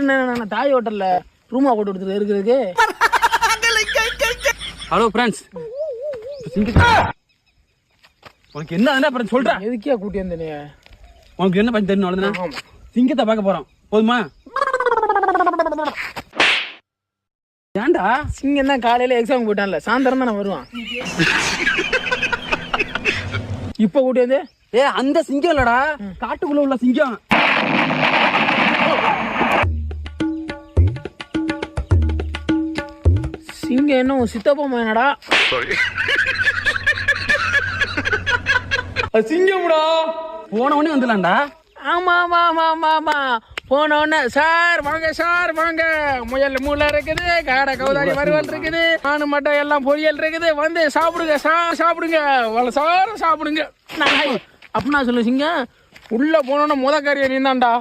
நான் தாய் ஹோட்டல்ல ரூமா போட்டு கொடுத்துட்டு இருக்கிறதுக்கு. ஹலோ ஃப்ரெண்ட்ஸ், உனக்கு என்ன அப்புறம் சொல்றேன். எதுக்கே கூட்டி வந்தேனே? உனக்கு என்ன பண்ணி தெரியும்? சிங்கத்தை பார்க்க போறோம், போதுமா? ஏன்டா? சிங்கம் தான் காலையில எக்ஸாம் போயிட்டான்ல, சாயந்தரம் தான் நான் வருவான். இப்ப கூட்டி வந்து அந்த சிங்கம் இல்லடா, காட்டுக்குள்ள உள்ள சிங்கம். சிங்கம் என்ன சித்தப்பா என்னடா? சிங்கம்டா. போன உடனே வந்துடலாம்டா. ஆமா ஆமா ஆமா ஆமா ஆமா. போன உடனே சார் வாங்க, சார் வாங்க, முயல் மூளை இருக்குது, காடை கவுதாரி வறுவல் இருக்குது, நானு மட்டும் எல்லாம் பொரியல் இருக்குது, வந்து சாப்பிடுங்க சாப்பிடுங்க, சாரம் சாப்பிடுங்க. அப்படின்னா சொல்லு சிங்கம். உள்ள போனோன்னு முத கறியை நீந்தான்டா.